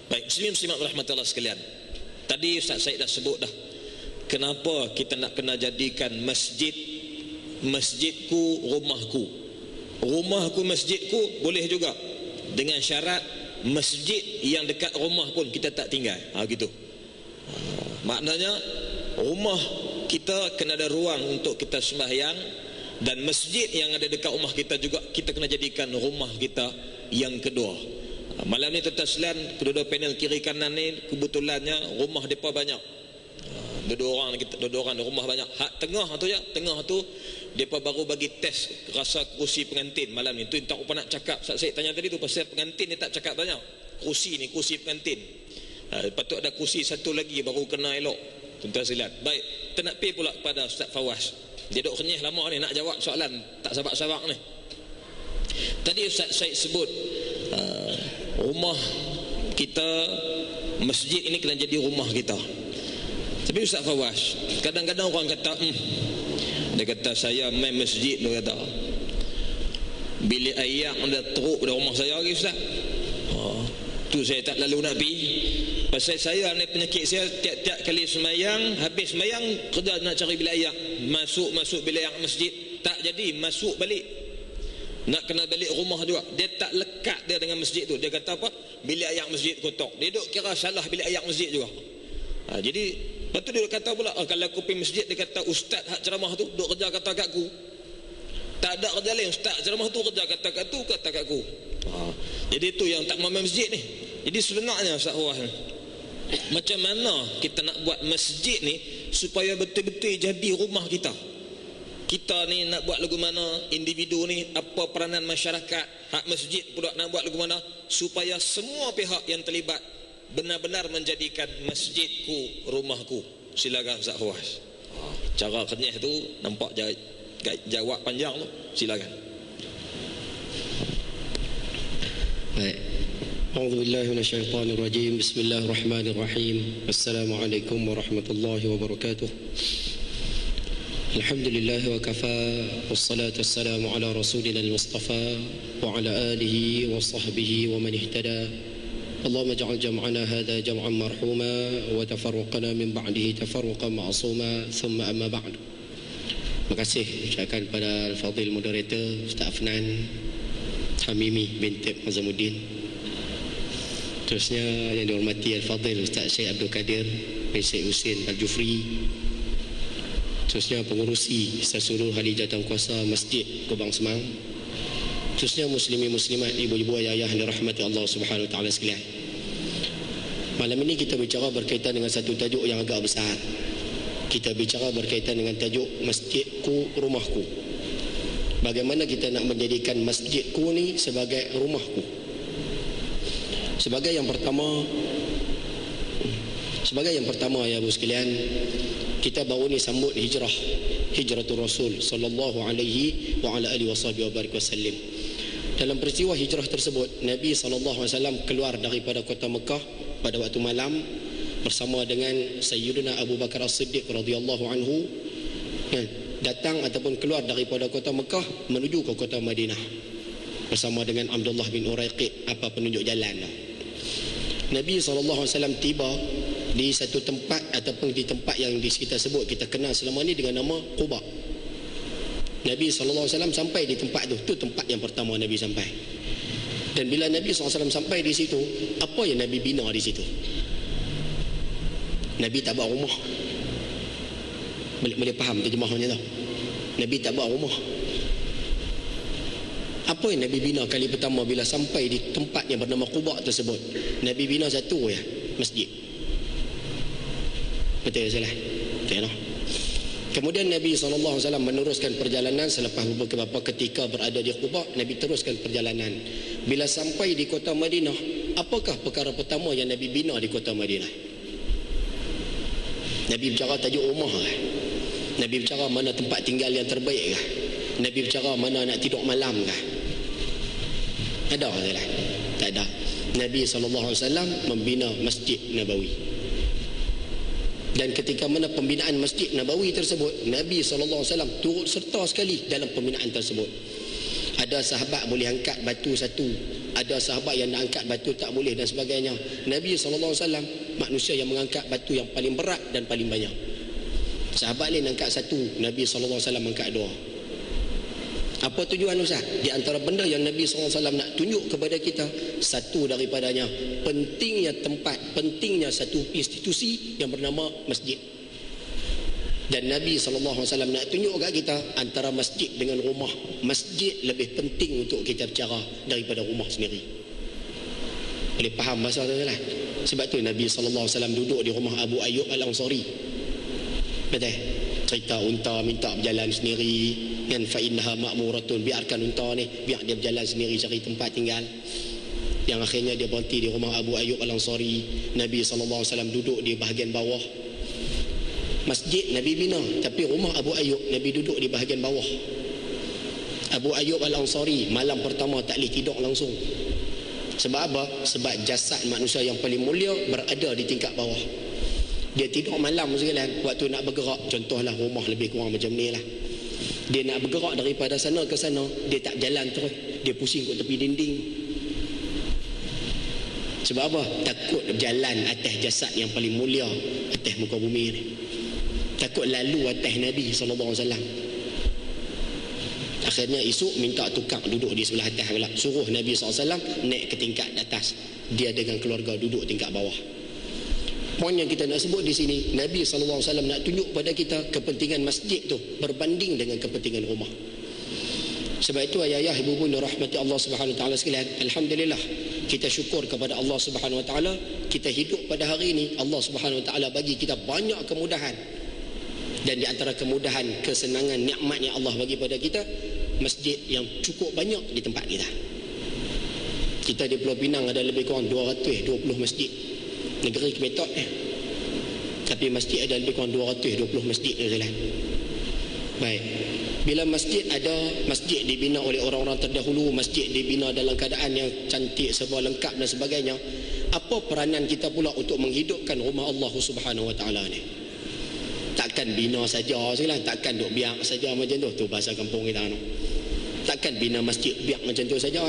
Baik, muslimin-muslimat rahmatullah sekalian. Tadi Ustaz Syed dah sebut dah kenapa kita nak kena jadikan masjidku rumahku. Rumahku masjidku boleh juga, dengan syarat masjid yang dekat rumah pun kita tak tinggal. Gitu. Maknanya rumah kita kena ada ruang untuk kita sembahyang, dan masjid yang ada dekat rumah kita juga kita kena jadikan rumah kita yang kedua. Malam ni tuan-tuan sekalian, kedua-dua panel kiri kanan ni kebetulannya rumah depa banyak. Dua orang rumah banyak. Hak tengah tu depa baru bagi test rasa kursi pengantin malam ni. Tu tak apa nak cakap. Saya tanya tadi tu pasal pengantin ni tak cakap banyak. Kursi pengantin. Lepas tu ada kursi satu lagi baru kena elok. Tuan-tuan sekalian. Baik, kita nak pergi pula kepada Ustaz Fawaz. Dia duk kenyih lama ni nak jawab soalan tak sabak-sabak ni. Tadi Ustaz Syed sebut rumah kita, masjid ini kena jadi rumah kita. Tapi Ustaz Fawaz, kadang-kadang orang kata dia kata saya main masjid, dia kata bilik air ada teruk pada rumah saya lagi Ustaz. Tu saya tak lalu nak pergi. Pasal saya ni penyakit saya, tiap-tiap kali semayang, habis semayang kerja nak cari bilik air, masuk bilik air masjid, tak jadi masuk balik. Nak kena balik rumah juga. Dia tak lekat dia dengan masjid tu. Dia kata apa? Bilik air masjid kotor. Dia duk kira salah bilik air masjid juga. Jadi lepas tu dia kata pula, kalau aku pergi masjid, dia kata ustaz hak ceramah tu duk kerja kata kat aku. Tak ada kerja lain. Ustaz ceramah tu kerja kata kat tu, kata kat aku. Jadi tu yang tak mau masjid ni. Jadi sebenarnya Ustaz Fawaz, macam mana kita nak buat masjid ni supaya betul-betul jadi rumah kita? Kita ni nak buat lagu mana, individu ni apa peranan masyarakat, hak masjid pula nak buat lagu mana, supaya semua pihak yang terlibat benar-benar menjadikan masjidku rumahku. Silakan Ustaz Fawaz. Cara kenyah tu nampak jawab panjang tu. Silakan. Baik. A'udzubillahi minasyaitonirrajim. Bismillahirrahmanirrahim. Assalamualaikum warahmatullahi wabarakatuh. Alhamdulillah wa kafa, wassalatu wassalamu ala rasulina al-mustafa wa ala alihi wa sahbihi wa man ihtada. Allahumma ja'al jam'ana hadha jam'an marhuma wa tafarruqana min ba'dihi tafarruqan ma'suma, thumma amma ba'd. Terima kasih ucapkan pada al-fadil moderator Ustaz Afnan Hamimi bin Tib Azamuddin. Terusnya yang dihormati al-fadil Ustaz Syed Abdul Kadir bin Syed Husin Al-Jufri. Terusnya pengurusi seluruh ahli jawatankuasa Masjid Kubang Semang. Terusnya muslimin muslimat, ibu-ibu ayah-ayah yang dirahmati Allah Subhanahu wa taala sekalian. Malam ini kita bicara berkaitan dengan satu tajuk yang agak besar. Kita bicara berkaitan dengan tajuk masjidku rumahku. Bagaimana kita nak menjadikan masjidku ni sebagai rumahku? Sebagai yang pertama ya ibu sekalian, kita baru ni sambut hijratul Rasul sallallahu alaihi wa ala alihi wasallam. Dalam peristiwa hijrah tersebut, Nabi sallallahu alaihi wasallam keluar daripada kota Mekah pada waktu malam bersama dengan Sayyidina Abu Bakar As-Siddiq radhiyallahu anhu, datang ataupun keluar daripada kota Mekah menuju ke kota Madinah bersama dengan Abdullah bin Uraiqid, apa penunjuk jalan. Nabi sallallahu alaihi wasallam tiba di satu tempat ataupun di tempat yang kita sebut, kita kenal selama ni dengan nama Quba. Nabi SAW sampai di tempat tu tempat yang pertama Nabi sampai. Dan bila Nabi SAW sampai di situ, apa yang Nabi bina di situ? Nabi tak buat rumah. Boleh faham terjemahannya tak? Nabi tak buat rumah. Apa yang Nabi bina kali pertama bila sampai di tempat yang bernama Quba tersebut? Nabi bina satu masjid. Betul salah? Betul. Kemudian Nabi SAW meneruskan perjalanan selepas beberapa ketika berada di Quba. Nabi teruskan perjalanan. Bila sampai di kota Madinah, apakah perkara pertama yang Nabi bina di kota Madinah? Nabi bicara tajuk rumah. Nabi bicara mana tempat tinggal yang terbaik kah? Nabi bicara mana nak tidur malam kah? Ada tak? Tak ada. Nabi SAW membina Masjid Nabawi. Dan ketika mana pembinaan Masjid Nabawi tersebut, Nabi SAW turut serta sekali dalam pembinaan tersebut. Ada sahabat boleh angkat batu satu, ada sahabat yang nak angkat batu tak boleh dan sebagainya. Nabi SAW manusia yang mengangkat batu yang paling berat dan paling banyak. Sahabat lain angkat satu, Nabi SAW angkat dua. Apa tujuan Ustaz? Di antara benda yang Nabi SAW nak tunjuk kepada kita, satu daripadanya pentingnya tempat, pentingnya satu institusi yang bernama masjid. Dan Nabi SAW nak tunjuk kat kita antara masjid dengan rumah, masjid lebih penting untuk kita bercara daripada rumah sendiri. Boleh faham bahasa tu lah? Sebab tu Nabi SAW duduk di rumah Abu Ayyub Al-Ansari. Betul? Cerita unta minta berjalan sendiri, kan, fa innaha ma'muratun, biarkan unta ni biar dia berjalan sendiri cari tempat tinggal. Yang akhirnya dia berhenti di rumah Abu Ayyub Al-Ansari. Nabi SAW duduk di bahagian bawah. Masjid Nabi bina, tapi rumah Abu Ayyub Nabi duduk di bahagian bawah. Abu Ayyub Al-Ansari malam pertama tak boleh tidur langsung. Sebab apa? Sebab jasad manusia yang paling mulia berada di tingkat bawah. Dia tidur malam sekalian, waktu nak bergerak, contohlah rumah lebih kurang macam ni lah. Dia nak bergerak daripada sana ke sana, dia tak jalan terus, dia pusing kat tepi dinding. Sebab apa? Takut berjalan atas jasad yang paling mulia atas muka bumi ni. Takut lalu atas Nabi SAW. Akhirnya esok minta tukang duduk di sebelah atas pula. Suruh Nabi SAW naik ke tingkat atas, dia dengan keluarga duduk tingkat bawah. Poin yang kita nak sebut di sini, Nabi SAW nak tunjuk pada kita kepentingan masjid tu berbanding dengan kepentingan rumah. Sebab itu ayah-ayah, ibu-ibu rahmati Allah Subhanahu Wa Taala sekalian, alhamdulillah kita syukur kepada Allah Subhanahu Wa Taala, kita hidup pada hari ini Allah Subhanahu Wa Taala bagi kita banyak kemudahan. Dan di antara kemudahan, kesenangan, nikmat yang Allah bagi pada kita, masjid yang cukup banyak di tempat kita. Kita di Pulau Pinang ada lebih kurang 220 masjid. Negeri Kemetok tapi masjid ada lebih kurang 220 masjid ni jalan. Baik. Bila masjid ada, masjid dibina oleh orang-orang terdahulu, masjid dibina dalam keadaan yang cantik, serba lengkap dan sebagainya. Apa peranan kita pula untuk menghidupkan rumah Allah Subhanahu Wa Taala ni? Takkan bina saja sekalian, takkan duk biak saja macam tu bahasa kampung kita tu. Takkan bina masjid biak macam tu saja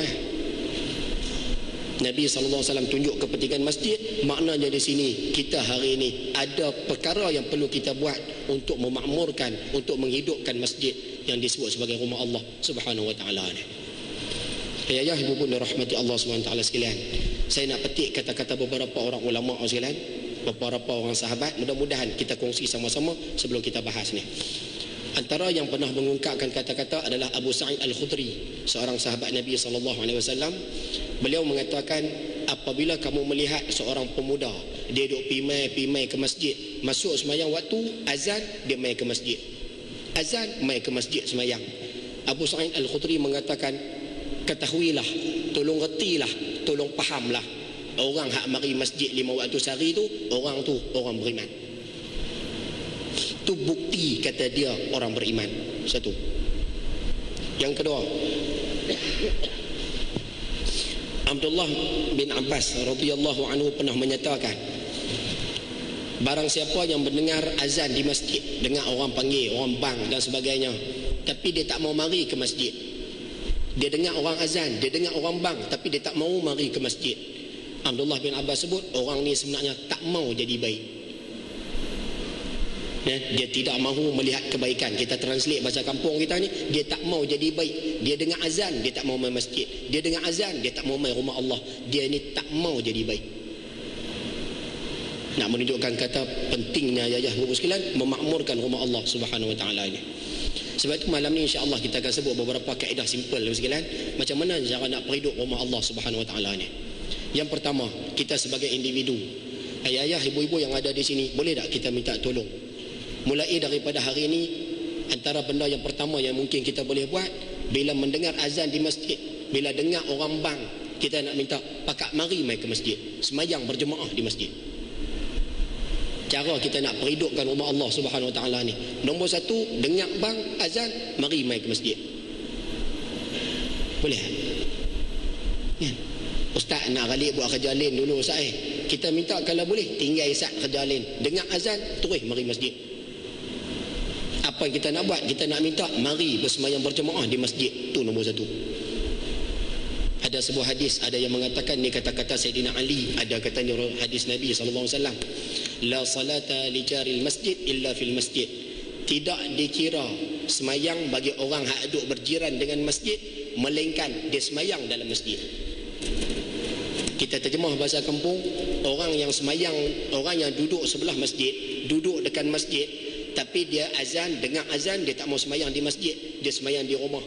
Nabi SAW tunjuk kepentingan masjid. Maknanya di sini kita hari ini ada perkara yang perlu kita buat untuk memakmurkan, untuk menghidupkan masjid yang disebut sebagai rumah Allah Subhanahu Wa Taala ni. Ayah ibu bunda rahmati Allah Subhanahu Wa Taala sekalian, saya nak petik kata-kata beberapa orang ulama sekalian, beberapa orang sahabat. Mudah-mudahan kita kongsi sama-sama sebelum kita bahas ni. Antara yang pernah mengungkapkan kata-kata adalah Abu Sa'id Al-Khudri, seorang sahabat Nabi SAW. Beliau mengatakan, apabila kamu melihat seorang pemuda, dia duduk pimai ke masjid, masuk semayang waktu azan, dia mai ke masjid, azan, mai ke masjid semayang. Abu Sa'id Al-Khudri mengatakan, ketahuilah, tolong retilah, tolong fahamlah, orang hak mari masjid 5 waktu sehari tu, orang tu orang beriman. Itu bukti kata dia orang beriman. Satu. Yang kedua, Abdullah bin Abbas radhiyallahu anhu pernah menyatakan, barang siapa yang mendengar azan di masjid, dengar orang panggil, orang bang dan sebagainya, tapi dia tak mau mari ke masjid. Dia dengar orang azan, dia dengar orang bang, tapi dia tak mau mari ke masjid. Abdullah bin Abbas sebut, orang ni sebenarnya tak mau jadi baik. Dia tidak mahu melihat kebaikan. Kita translate bahasa kampung kita ni, dia tak mau jadi baik. Dia dengar azan, dia tak mau main masjid. Dia dengar azan, dia tak mau main rumah Allah. Dia ni tak mau jadi baik. Nak menunjukkan kata pentingnya ayah ibu sekalian memakmurkan rumah Allah Subhanahu Wa Taala ini. Sebab itu malam ni insya-Allah kita akan sebut beberapa kaedah simple sekalian, macam mana cara nak perhidup rumah Allah Subhanahu Wa Taala ni. Yang pertama, kita sebagai individu, ayah-ayah ibu-ibu yang ada di sini, boleh tak kita minta tolong? Mulai daripada hari ini, antara benda yang pertama yang mungkin kita boleh buat, bila mendengar azan di masjid, bila dengar orang bang, kita nak minta pakak mari mai ke masjid, semayang berjemaah di masjid. Cara kita nak perhidupkan rumah Allah Subhanahu Wa Taala ni, nombor satu, dengar bang azan, mari mai ke masjid. Boleh? Ya. Ustaz nak balik buat kerja lain dulu Ustaz. Kita minta kalau boleh tinggal Ustaz kerja lain, dengar azan terus mari masjid. Apa yang kita nak buat? Kita nak minta mari bersemayang berjemaah di masjid. Itu nombor satu. Ada sebuah hadis, ada yang mengatakan ni kata-kata Sayyidina Ali, ada katanya hadis Nabi SAW, la salata li jaril masjid illa fil masjid. Tidak dikira semayang bagi orang yang duduk berjiran dengan masjid melainkan dia semayang dalam masjid. Kita terjemah bahasa kampung, orang yang semayang, orang yang duduk sebelah masjid, duduk dekat masjid, tapi dia azan, dengar azan, dia tak mau semayang di masjid, dia semayang di rumah.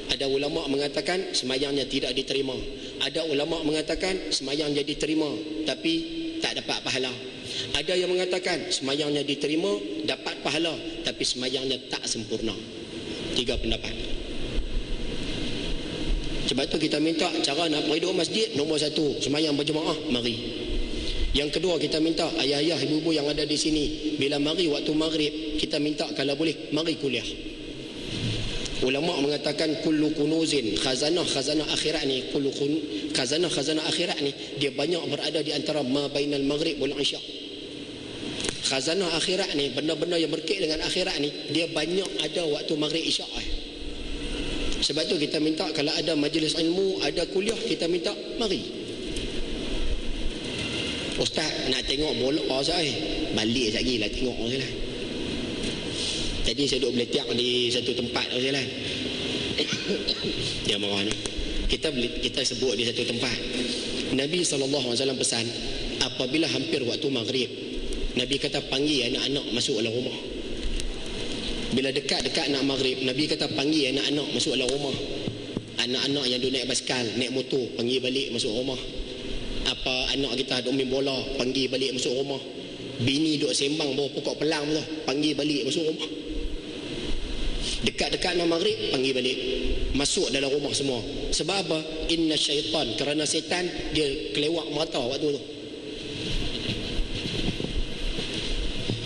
Ada ulama mengatakan semayangnya tidak diterima. Ada ulama mengatakan semayangnya diterima tapi tak dapat pahala. Ada yang mengatakan semayangnya diterima, dapat pahala, tapi semayangnya tak sempurna. 3 pendapat. Sebab tu kita minta cara nak hidup masjid, nombor 1, semayang berjemaah, mari. Yang kedua, kita minta ayah-ayah, ibu-ibu yang ada di sini, bila mari waktu maghrib, kita minta kalau boleh, mari kuliah. Ulama mengatakan kullu kunuzin, khazanah akhirat ni, khazanah akhirat ni, dia banyak berada di antara ma bainal maghrib wal isya. Khazanah akhirat ni, benda-benda yang berkait dengan akhirat ni, dia banyak ada waktu maghrib isya. Sebab tu kita minta kalau ada majlis ilmu, ada kuliah, kita minta mari. Ustaz nak tengok bola saya, balik sekejap lagi lah tengok saya lah. Tadi saya duduk beletiak di satu tempat saya lah. Dia marah. Kita sebut di satu tempat. Nabi SAW pesan, apabila hampir waktu maghrib, Nabi kata panggil anak-anak masuk dalam rumah. Bila dekat-dekat nak maghrib, Nabi kata panggil anak-anak masuk dalam rumah. Anak-anak yang duduk naik basikal, naik motor, panggil balik masuk rumah. Apa anak kita duduk main bola, panggil balik masuk rumah. Bini duduk sembang bawah pokok pelang tu, panggil balik masuk rumah. Dekat-dekat nak maghrib, panggil balik masuk dalam rumah semua. Sebab apa? Inna syaitan, kerana setan dia kelewat mata waktu tu.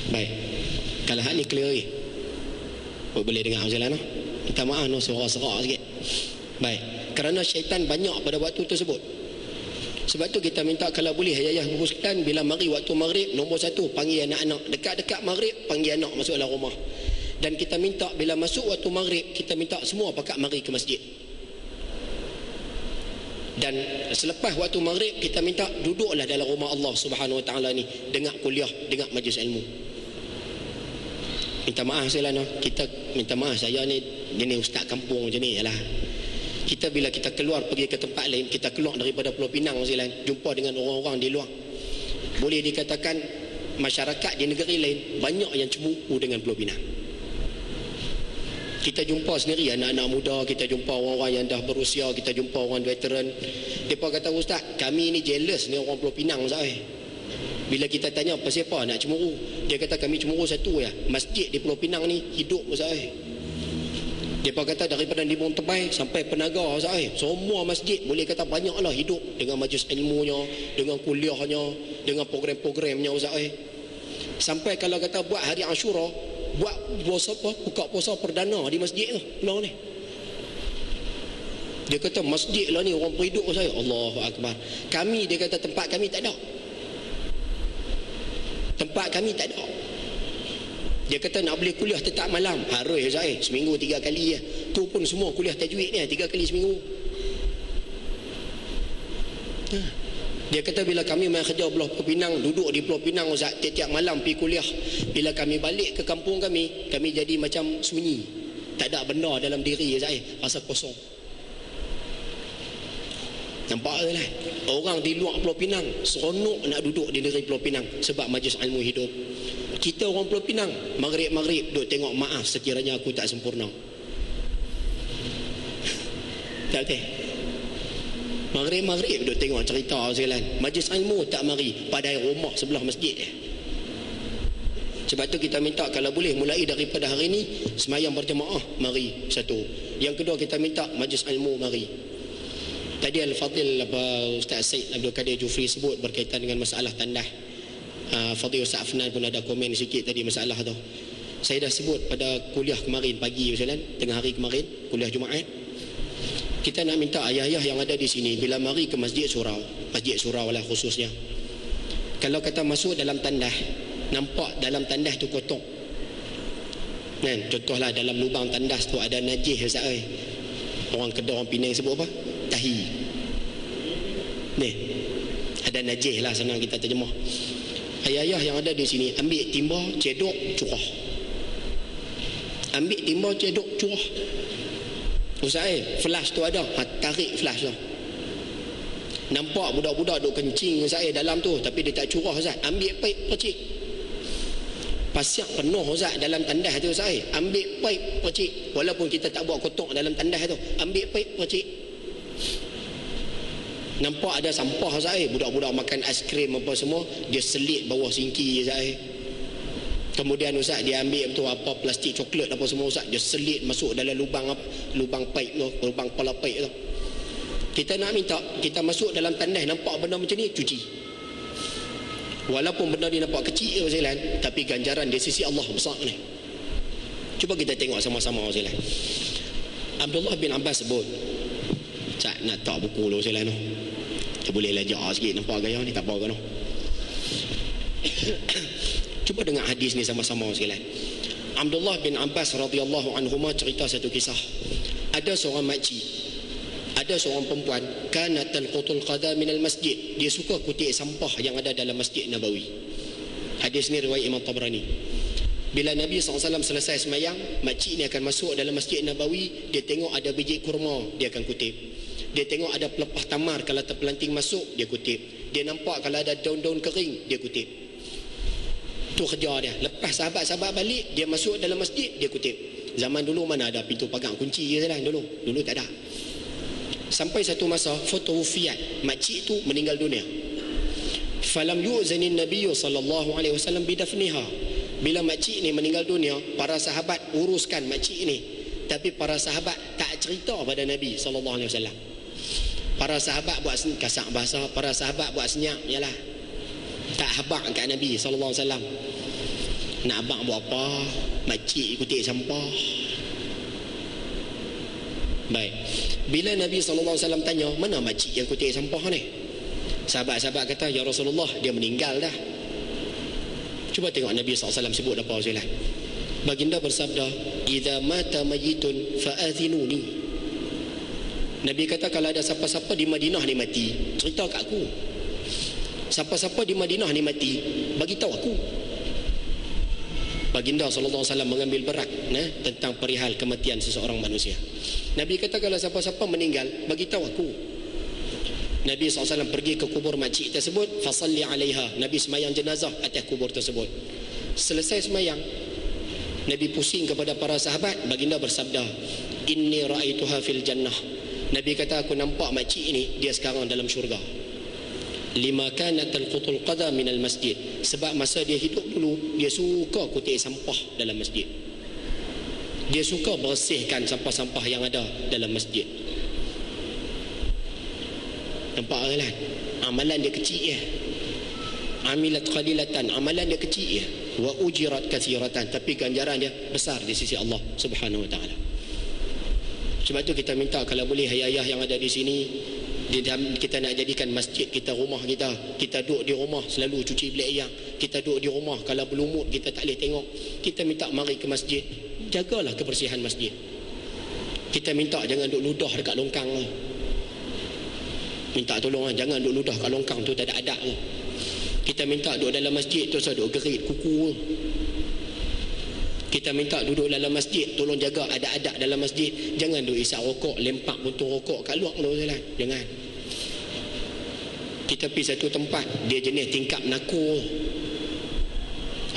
Baik, kalau hak ni clear ni, boleh dengar macam mana? Minta maaf no, serak-serak sikit. Baik, kerana syaitan banyak pada waktu tersebut. Sebab tu kita minta kalau boleh ayah-ayah ibu sekalian, bila mari waktu maghrib, nombor 1 panggil anak-anak. Dekat-dekat maghrib, panggil anak masuk dalam rumah. Dan kita minta bila masuk waktu maghrib, kita minta semua pakat mari ke masjid. Dan selepas waktu maghrib, kita minta duduklah dalam rumah Allah Subhanahu Wa Taala ni, dengar kuliah, dengar majlis ilmu. Minta maaf saya lah, kita minta maaf, saya ni jenis ustaz kampung macam ni lah. Kita bila kita keluar pergi ke tempat lain, kita keluar daripada Pulau Pinang macam lain, jumpa dengan orang-orang di luar, boleh dikatakan masyarakat di negeri lain banyak yang cemburu dengan Pulau Pinang. Kita jumpa sendiri anak-anak muda, kita jumpa orang-orang yang dah berusia, kita jumpa orang veteran. Mereka kata, ustaz, kami ni jealous ni orang Pulau Pinang saya. Bila kita tanya apa siapa nak cemburu, dia kata kami cemburu satu ya, masjid di Pulau Pinang ni hidup saya. Dia kata daripada Libung Tebai sampai Penaga saya, semua masjid boleh kata banyaklah hidup dengan majlis ilmunya, dengan kuliahnya, dengan program-programnya saya. Sampai kalau kata buat hari Ashura, buat puasa apa, buka puasa perdana di masjid tu lah ni. Dia kata masjid lah ni orang berhidup saya. Allahu Akbar. Kami, dia kata tempat kami tak ada. Tempat kami tak ada. Dia kata nak boleh kuliah tetap malam, harus saya seminggu 3 kali ya. Tu pun semua kuliah tajwid ni 3 kali seminggu. Dia kata bila kami main kerja Pulau Pinang, duduk di Pulau Pinang Ustaz, tiap-tiap malam pergi kuliah. Bila kami balik ke kampung kami jadi macam sunyi. Tak ada benda dalam diri saya, rasa kosong. Nampak lah, orang di luar Pulau Pinang seronok nak duduk di negeri Pulau Pinang sebab majlis ilmu hidup. Kita orang Pulau Pinang, maghrib-maghrib duduk tengok, maaf sekiranya aku tak sempurna. Tak betul? Maghrib-maghrib duduk tengok cerita sekalian. Majlis ilmu tak mari pada rumah sebelah masjid. Sebab tu kita minta kalau boleh mulai daripada hari ni semayang berjemaah, mari satu. Yang kedua kita minta majlis ilmu mari. Tadi Al-Fadil Ustaz Syed Abdul Qadir Jufri sebut berkaitan dengan masalah tandah. Fadil Ustaz Afnan pun ada komen sikit tadi masalah tu. Saya dah sebut pada kuliah kemarin pagi sekalian, tengah hari kemarin kuliah Jumaat. Kita nak minta ayah-ayah yang ada di sini bila mari ke masjid surau lah khususnya. Kalau kata masuk dalam tandah, nampak dalam tandah tu kotor. Kan, contohlah dalam lubang tandas tu ada najis Ustaz. Orang Kedah, orang Penang sebut apa? Tahi. Ni ada najih lah, senang kita terjemah. Ayah-ayah yang ada di sini, ambil timba, cedok, curah. Ambil timba, cedok, curah. Ustaz, flash tu ada, tarik flash tu. Nampak budak-budak duk kencing Ustaz dalam tu, tapi dia tak curah Ustaz. Ambil paip, percik. Pasiak penuh Ustaz dalam tandas tu Ustaz. Ambil paip, percik. Walaupun kita tak buat kotak dalam tandas tu, ambil paip, percik. Nampak ada sampah Ustaz, budak-budak makan aiskrim apa semua, dia selit bawah sinki Ustaz. Kemudian Ustaz dia ambil betul apa plastik coklat apa semua Ustaz, dia selit masuk dalam lubang apa, lubang paip tu, lubang kepala paip tu. Kita nak minta, kita masuk dalam tandas nampak benda macam ni, cuci. Walaupun benda ni nampak kecil Ustaz, tapi ganjaran di sisi Allah besar ni. Cuba kita tengok sama-sama Ustaz. Abdullah bin Abbas sebut, Cak nak tak buku lu Ustaz no. Kita boleh lajar sikit, nampak gaya ni tak apa ke no. Cuba dengar hadis ni sama-sama sekalian. Abdullah bin Abbas radhiyallahu anhuma cerita satu kisah. Ada seorang makcik, ada seorang perempuan, kanat tanqutul qada minal masjid. Dia suka kutip sampah yang ada dalam Masjid Nabawi. Hadis ni riwayat Imam Tabrani. Bila Nabi SAW selesai semayang, makcik ni akan masuk dalam Masjid Nabawi. Dia tengok ada biji kurma, dia akan kutip. Dia tengok ada pelepah tamar, kalau terpelanting masuk, dia kutip. Dia nampak kalau ada daun-daun kering, dia kutip. Tu kerja dia. Lepas sahabat-sahabat balik, dia masuk dalam masjid, dia kutip. Zaman dulu mana ada pintu pagang kunci je lah dulu. Dulu tak ada. Sampai satu masa, fotofiat, makcik tu meninggal dunia. Falam yu'zanin Nabi sallallahu alaihi wasallam bidafniha. Bila makcik ni meninggal dunia, para sahabat uruskan makcik ni. Tapi para sahabat tak cerita pada Nabi sallallahu alaihi wasallam. Para sahabat buat kasak bahasa, para sahabat buat senyap yalah. Tak habaq kat Nabi sallallahu alaihi wasallam. Nak abang buat apa? Makcik kutip sampah. Baik. Bila Nabi sallallahu alaihi wasallam tanya, mana makcik yang kutip sampah ni? Sahabat-sahabat kata, ya Rasulullah, dia meninggal dah. Cuba tengok Nabi sallallahu alaihi wasallam sebut apa Rasulullah. Baginda bersabda, idza mata mayyitun fa'adhinuni. Nabi kata kalau ada siapa-siapa di Madinah ni mati, cerita kat aku. Siapa-siapa di Madinah ni mati, bagi tahu aku. Baginda sallallahu alaihi wasallam mengambil berat tentang perihal kematian seseorang manusia. Nabi kata kalau siapa-siapa meninggal, bagi tahu aku. Nabi SAW pergi ke kubur makcik tersebut, fasalli alaiha. Nabi semayang jenazah atas kubur tersebut. Selesai semayang, Nabi pusing kepada para sahabat. Baginda bersabda, inni ra'aituha fil jannah. Nabi kata aku nampak makcik ini, dia sekarang dalam syurga. Lima kanat tanqutul qada minal masjid. Sebab masa dia hidup dulu, dia suka kutip sampah dalam masjid. Dia suka bersihkan sampah-sampah yang ada dalam masjid. Nampak kan? Amalan dia kecil ya. Amilat qalilatan, amalan dia kecil ya. Wa ujirat katsiratan, tapi ganjaran dia besar di sisi Allah Subhanahu wa taala. Sebab tu kita minta kalau boleh ayah-ayah yang ada di sini, kita nak jadikan masjid kita rumah kita. Kita duduk di rumah selalu cuci bilik air. Kita duduk di rumah kalau berlumut kita tak boleh tengok. Kita minta mari ke masjid, jagalah kebersihan masjid. Kita minta jangan duduk ludah dekat longkang lah. Minta tolong lah, jangan duduk ludah kat longkang tu, tak ada adab lah. Kita minta duduk dalam masjid tu saya duduk gerit kuku. Kita minta duduk dalam masjid, tolong jaga ada adab dalam masjid. Jangan duduk isap rokok, lempak puntung rokok kat luar tu lah. Jangan. Kita pergi satu tempat, dia jenis tingkap nakur.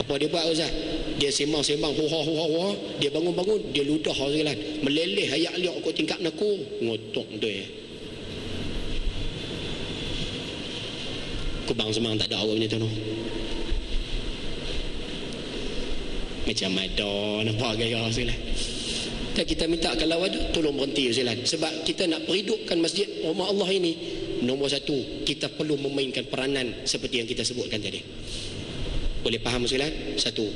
Apa dia buat Ustaz? Dia sembang-sembang, huha-huha-huha. Dia bangun-bangun, dia ludah sekalian. Meleleh ayak liak kot tingkap nakur. Ngotok tu ya. Kubang semang tak ada orang macam tu no. Macam ada nampak gaya sekalian. Dan kita minta kalau ada tolong berhenti sekalian. Sebab kita nak perhidupkan masjid rumah Allah ini, nombor satu, kita perlu memainkan peranan seperti yang kita sebutkan tadi. Boleh faham sekalian? Satu.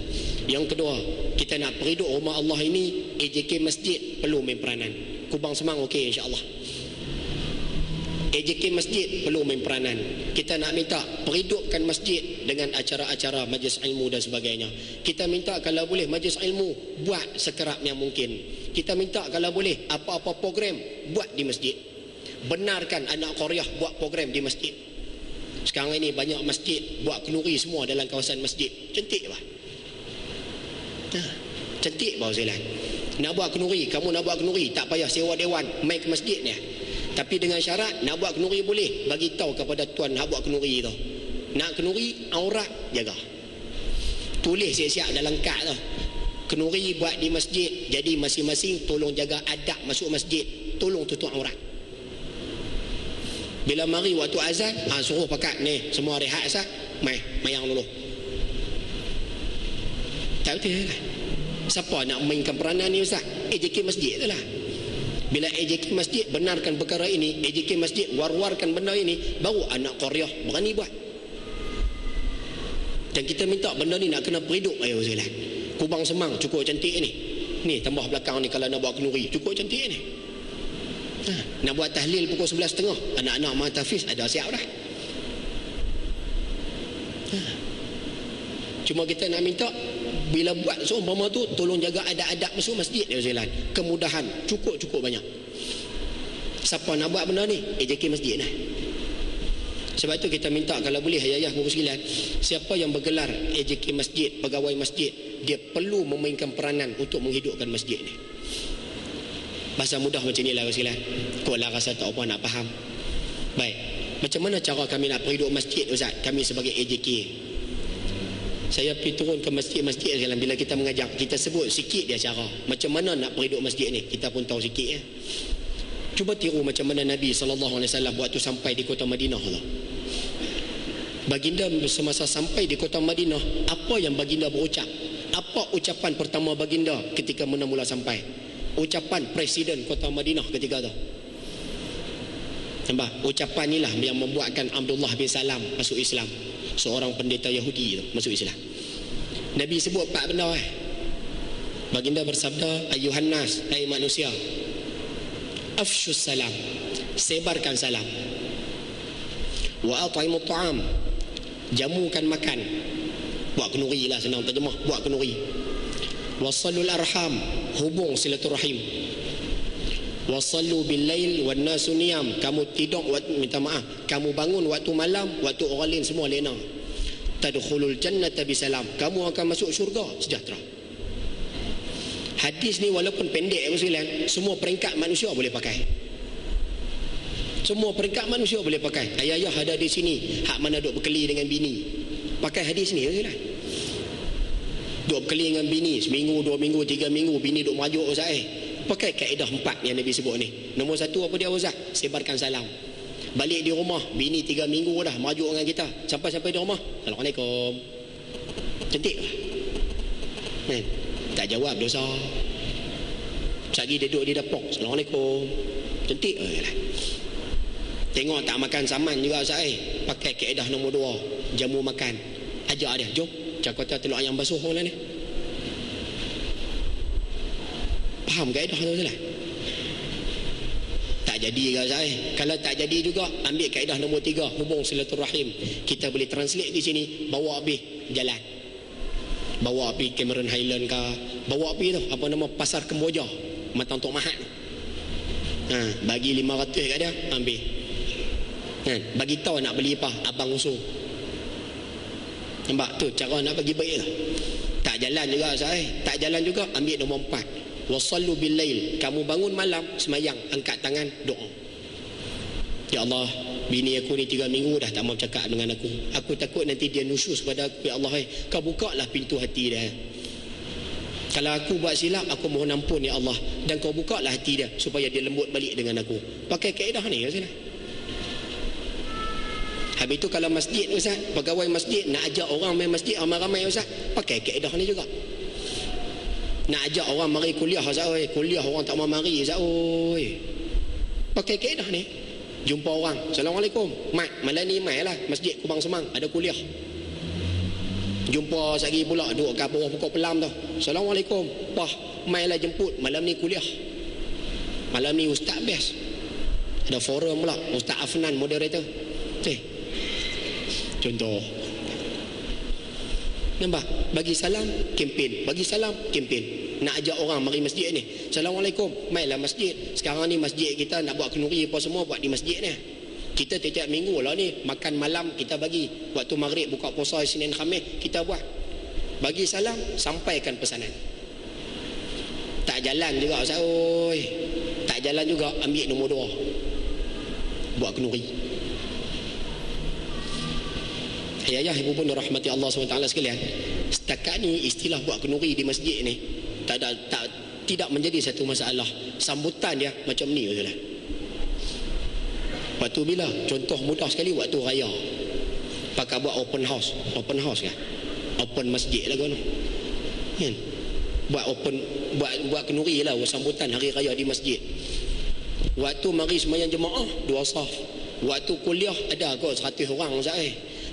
Yang kedua, kita nak perhidup rumah Allah ini, AJK masjid perlu main peranan. Kubang semang okey insya-Allah. AJK masjid perlu main peranan. Kita nak minta perhidupkan masjid dengan acara-acara majlis ilmu dan sebagainya. Kita minta kalau boleh majlis ilmu buat sekerap yang mungkin. Kita minta kalau boleh apa-apa program buat di masjid. benarkan anak qaryah buat program di masjid. Sekarang ini banyak masjid buat kenduri semua dalam kawasan masjid. Cantik bah. Cantik bah Zelan. Nak buat kenduri, kamu nak buat kenduri, tak payah sewa dewan, mai ke masjid ni. Tapi dengan syarat nak buat kenduri boleh, bagi tahu kepada tuan nak buat kenduri tu. Nak kenduri aurat jaga. Tulis siap-siap dalam kad tu. Kenduri buat di masjid, jadi masing-masing tolong jaga adab masuk masjid, tolong tutup aurat. Bila mari waktu azan, suruh pakat ni semua rehat sah, mayang dulu. Tak betul lah. Siapa nak mainkan peranan ni Ustaz? AJK masjid tu lah. Bila AJK masjid benarkan perkara ini, AJK masjid war-warkan benda ini, baru anak qaryah berani buat. Dan kita minta benda ni nak kena periduk ayo Ustaz. Kubang Semang cukup cantik ni. Ni tambah belakang ni kalau nak buat kenduri cukup cantik ni. Nak buat tahlil pukul 11.30, anak-anak mahtafiz ada siap dah. Cuma kita nak minta bila buat seumpama tu tolong jaga adab-adab masuk masjid ya Zelan. Kemudahan cukup banyak. Siapa nak buat benda ni? AJK masjid lah. Sebab tu kita minta kalau boleh ayah-ayah guru sekalian, siapa yang bergelar AJK masjid, pegawai masjid, dia perlu memainkan peranan untuk menghidupkan masjid ni. Bahasa mudah macam ni lah sekalian. Kau lah rasa tak apa nak faham. Baik. Macam mana cara kami nak perhidup masjid Ustaz? Kami sebagai AJK. Saya pergi turun ke masjid-masjid sekalian. Bila kita mengajar, kita sebut sikit dia cara. Macam mana nak perhidup masjid ni? Kita pun tahu sikit ya. Cuba tiru macam mana Nabi SAW waktu sampai di kota Madinah tu. Baginda semasa sampai di kota Madinah, apa yang baginda berucap? Apa ucapan pertama baginda ketika mula sampai? Ucapan Presiden kota Madinah ketika tu. Nampak? Ucapan inilah yang membuatkan Abdullah bin Salam masuk Islam. Seorang pendeta Yahudi tu masuk Islam. Nabi sebut 4 benda Baginda bersabda, ayuhan nas, hai manusia, afshus salam, sebarkan salam. Wa at'imut ta'am, jamukan makan. Buat kenduri lah, senang terjemah, buat kenduri. Wasallul arham, hubung silaturahim. Wasallu bil lail wan nasu niyam, kamu tidur waktu, minta maaf, kamu bangun waktu malam, waktu orang lain semua lena. Tadkhulul jannata bisalam, kamu akan masuk syurga sejahtera. Hadis ni walaupun pendek sekalian, semua peringkat manusia boleh pakai. Semua peringkat manusia boleh pakai. Ayah-ayah ada di sini, hak mana duk berkeli dengan bini, pakai hadis ni sekalian. Duk berkeli dengan bini seminggu, 2 minggu, 3 minggu, bini duk merajuk Ustaz pakai kaedah 4 yang Nabi sebut ni. Nombor 1 apa dia Ustaz? Sebarkan salam. Balik di rumah, bini 3 minggu dah merajuk dengan kita. Sampai di rumah, Assalamualaikum. Cantik lah. Tak jawab dosa. Sagi dia duduk di dapur, Assalamualaikum. Cantik lah. Tengok tak makan saman juga Ustaz pakai kaedah nombor 2, jamu makan. Ajak dia, jom Jakarta telur ayam basuh lah ni. Faham kaedah tu Ustaz? Tak jadi ke Ustaz? Kalau tak jadi juga, ambil kaedah nombor 3, hubung silaturahim. Kita boleh translate di sini, bawa habis jalan. Bawa pergi Cameron Highland ke, bawa pergi tu apa nama pasar Kemboja, Matang Tok Mahat. Bagi 500 kat dia, ambil. Bagi tahu nak beli apa, abang usul. Nampak tu cara nak bagi baik lah. Tak jalan juga tak jalan juga, ambil nombor 4, wasallu bil lail, kamu bangun malam semayang, angkat tangan doa. Ya Allah, bini aku ni 3 minggu dah tak mau cakap dengan aku. Aku takut nanti dia nusyus pada aku. Ya Allah, kau buka lah pintu hati dia. Kalau aku buat silap, aku mohon ampun ya Allah, dan kau buka lah hati dia supaya dia lembut balik dengan aku. Pakai kaedah ni ya Ustaz. Habis tu kalau masjid Ustaz, pegawai masjid nak ajak orang main masjid ramai-ramai Ustaz, pakai kaedah ni juga. Nak ajak orang mari kuliah Ustaz, kuliah orang tak mau mari Ustaz, pakai kaedah ni. Jumpa orang, Assalamualaikum, mat, malam ni mai lah masjid Kubang Semang ada kuliah. Jumpa sehari pula duduk kat bawah pokok pelam tu, Assalamualaikum, wah mai lah jemput, malam ni kuliah. Malam ni ustaz best, ada forum pula, Ustaz Afnan moderator. Contoh. Nampak? Bagi salam, kempen. Bagi salam, kempen. nak ajak orang mari masjid ni. Assalamualaikum, mailah masjid. Sekarang ni masjid kita nak buat kenduri apa semua buat di masjid ni. Kita tiap minggu lah ni makan malam kita bagi. Waktu maghrib buka puasa Isnin Khamis kita buat. Bagi salam, sampaikan pesanan. Tak jalan juga Ustaz oi. Tak jalan juga ambil nombor 2. Buat kenduri. Ayah ibu pun rahmati Allah SWT sekalian. Setakat ni istilah buat kenduri di masjid ni tidak menjadi satu masalah. Sambutan dia macam ni sajalah. Waktu bila? Contoh mudah sekali waktu raya. Pakai buat open house kan? Open masjid lah kan? Buat kenduri lah sambutan hari raya di masjid. Waktu mari sembahyang jemaah 2 saf. Waktu kuliah ada kot 100 orang Ustaz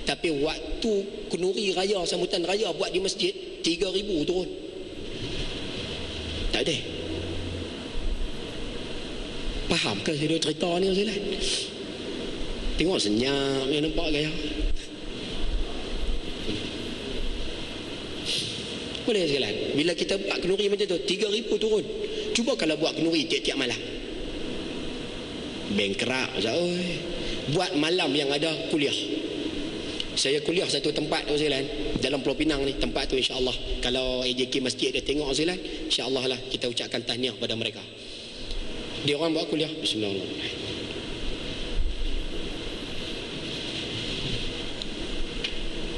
Tapi waktu kenduri raya, sambutan raya buat di masjid 3,000 turun. Tak ada. Faham ke saya cerita ni Ustaz? Tengok senyap yang nampak gaya. Boleh sekalian. Bila kita buat kenduri macam tu 3,000 turun. Cuba kalau buat kenduri tiap-tiap malam. Bengkerak Ustaz buat malam yang ada kuliah. Saya kuliah satu tempat tu sekalian dalam Pulau Pinang ni, tempat tu insya-Allah kalau AJK masjid dia tengok sekalian, insya-Allah lah kita ucapkan tahniah pada mereka. Dia orang buat kuliah bismillahirrahmanirrahim.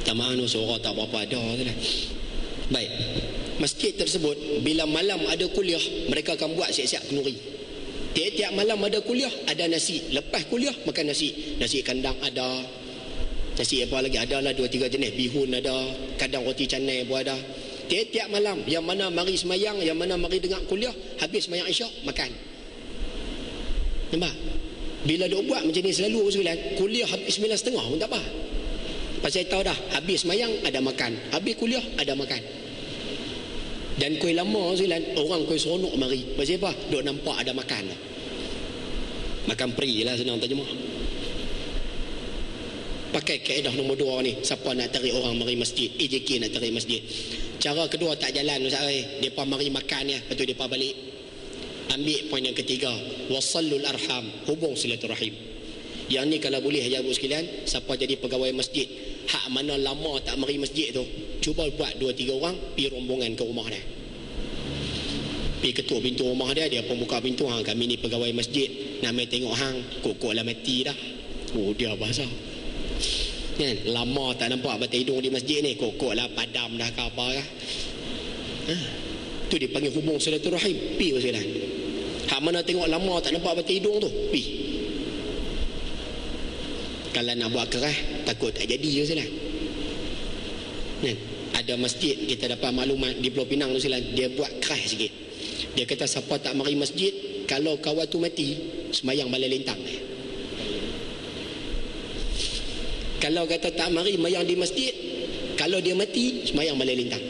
Tamaan suara tak apa-apa ada sekalian. Baik. Masjid tersebut bila malam ada kuliah, mereka akan buat siap-siap kenduri. Tiap-tiap malam ada kuliah, ada nasi. Lepas kuliah makan nasi. Nasi kandang ada. Nasi apa lagi? Ada lah 2-3 jenis. Bihun ada. Kadang roti canai pun ada. Tiap-tiap malam. Yang mana mari semayang, yang mana mari dengar kuliah, habis semayang isyak, makan. Nampak? Bila duk buat macam ni selalu sekalian, kuliah habis 9.30 pun tak apa. Pasal tahu dah, habis semayang ada makan. Habis kuliah ada makan. Dan kuih lama sekalian, orang kuih seronok mari. Pasal apa? Duk nampak ada makan. Makan peri lah senang terjemah. Pakai kaedah nombor 2 ni. Siapa nak tarik orang mari masjid? AJK nak tarik masjid. Cara kedua tak jalan Ustaz Depa mari makan ya, lepas tu depa balik. Ambil poin yang ketiga, wasallul arham, hubung silaturahim. Yang ni kalau boleh ya ibu sekalian, siapa jadi pegawai masjid, hak mana lama tak mari masjid tu, cuba buat 2-3 orang pergi rombongan ke rumah dia. Pergi ketuk pintu rumah dia, dia pun buka pintu, kami ni pegawai masjid, nak mai tengok hang, kok lah mati dah. Oh dia bahasa. Kan, lama tak nampak batang hidung di masjid ni, kok lah padam dah ke apa kah. Tu dipanggil hubung silaturahim. Pi sekalian. Hak mana tengok lama tak nampak batang hidung tu, pi. Kalau nak buat keras, takut tak jadi je sekalian. Ada masjid kita dapat maklumat di Pulau Pinang tu sekalian, dia buat keras sikit. Dia kata siapa tak mari masjid, kalau kawan tu mati, semayang balai lintang. Kalau kata tak mari mayang di masjid, kalau dia mati, semayang balai lintang.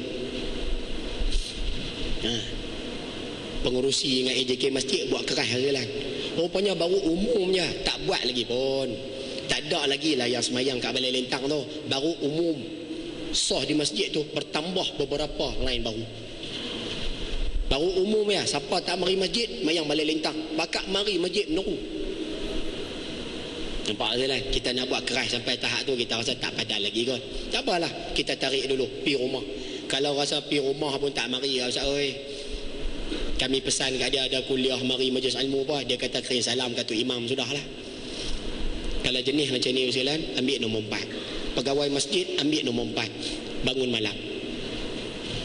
Pengurusi dengan AJK masjid buat keras sekalian. Rupanya baru umumnya, tak buat lagi pun. Tak ada lagi lah yang semayang kat balai lintang tu. Baru umum. Sah di masjid tu bertambah beberapa lain baru. Baru umum ya, siapa tak mari masjid, mayang balai lintang. Bakak mari masjid meneru. Nampak sekalian, kita nak buat keras sampai tahap tu kita rasa tak padan lagi kot. Tak apalah, kita tarik dulu pi rumah. Kalau rasa pi rumah pun tak mari, Ustaz kami pesan kat dia ada kuliah mari majlis ilmu apa, dia kata kirim salam kat tu imam sudahlah. Kalau jenis macam ni sekalian, ambil nombor 4. Pegawai masjid ambil nombor 4. Bangun malam.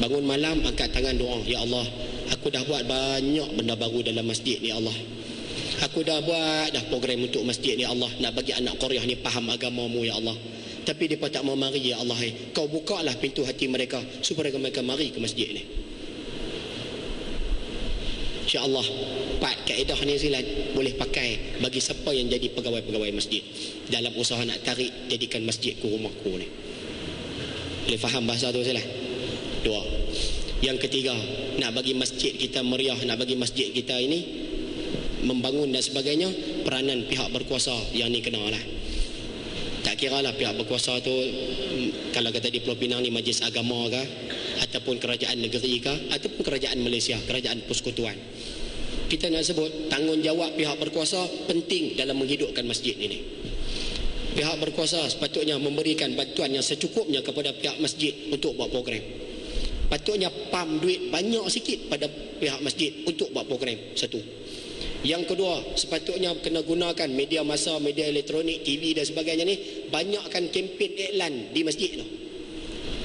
Bangun malam, angkat tangan doa, ya Allah, aku dah buat banyak benda baru dalam masjid ni Allah. Aku dah buat dah program untuk masjid ni Allah, nak bagi anak Qaryah ni faham agamamu ya Allah. Tapi mereka tak mau mari ya Allah. Kau bukalah pintu hati mereka supaya mereka mari ke masjid ni. InsyaAllah 4 kaedah ni silat boleh pakai bagi siapa yang jadi pegawai-pegawai masjid dalam usaha nak tarik jadikan masjid ke rumahku ni. Boleh faham bahasa tu silat? 2. Yang ketiga, nak bagi masjid kita meriah, nak bagi masjid kita ini membangun dan sebagainya, peranan pihak berkuasa yang ni kena lah. Tak tak kira lah pihak berkuasa tu kalau kata di Pulau Pinang ni majlis agama ke, ataupun kerajaan negeri ke, ataupun kerajaan Malaysia, kerajaan persekutuan. Kita nak sebut tanggungjawab pihak berkuasa penting dalam menghidupkan masjid ini. Pihak berkuasa sepatutnya memberikan bantuan yang secukupnya kepada pihak masjid untuk buat program. Patutnya pam duit banyak sikit pada pihak masjid untuk buat program. Satu. Yang kedua, sepatutnya kena gunakan media massa, media elektronik, TV dan sebagainya ni, banyakkan kempen iklan di masjid tu.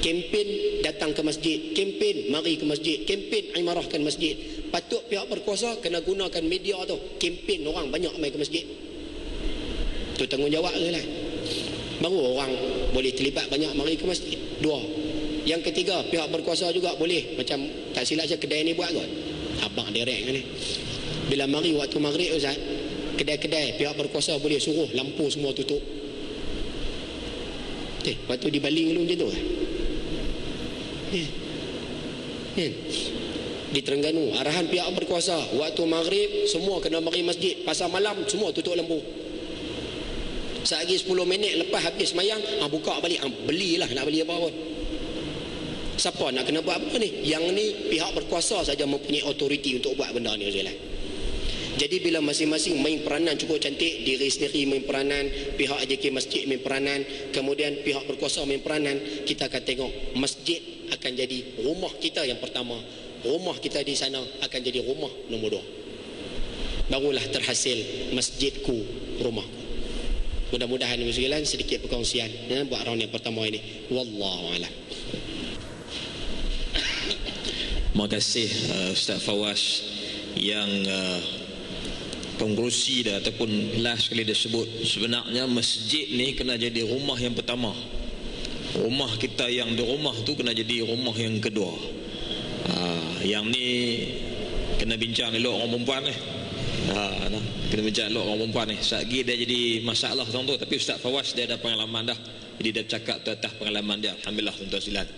Kempen datang ke masjid, kempen mari ke masjid, kempen imarahkan masjid. Patut pihak berkuasa kena gunakan media tu, kempen orang banyak mai ke masjid. Tu tanggungjawab dia lah. Baru orang boleh terlibat banyak mari ke masjid. Dua. Yang ketiga, pihak berkuasa juga boleh, macam tak silap saya kedai ni buat kot. Abang direct ni. Bila mari waktu maghrib Ustaz, kedai-kedai pihak berkuasa boleh suruh lampu semua tutup. Waktu dibaling dulu macam tu kan? Di Terengganu, arahan pihak berkuasa waktu maghrib semua kena mari masjid, pasal malam semua tutup lampu. Sehari 10 minit lepas habis semayang, buka balik, belilah, nak beli apa pun. Siapa nak kena buat apa ni? Yang ni pihak berkuasa saja mempunyai autoriti untuk buat benda ni Ustaz. Jadi bila masing-masing main peranan cukup cantik, diri sendiri main peranan, pihak AJK masjid main peranan, kemudian pihak berkuasa main peranan, kita akan tengok masjid akan jadi rumah kita yang pertama. Rumah kita di sana akan jadi rumah nombor 2. Barulah terhasil masjidku, rumahku. Mudah-mudahan sekalian sedikit perkongsian buat round yang pertama ini. Wallahu a'lam. Terima kasih Ustaz Fawaz yang pengurusi dah ataupun last sekali dia sebut, sebenarnya masjid ni kena jadi rumah yang pertama. Rumah kita yang di rumah tu kena jadi rumah yang kedua. Yang ni kena bincang elok orang perempuan ni. Kena bincang elok orang perempuan ni. Satgi dia jadi masalah tuan-tuan, tapi Ustaz Fawaz dia ada pengalaman dah. Jadi dia cakap tu atas pengalaman dia. Alhamdulillah tuan-tuan silat.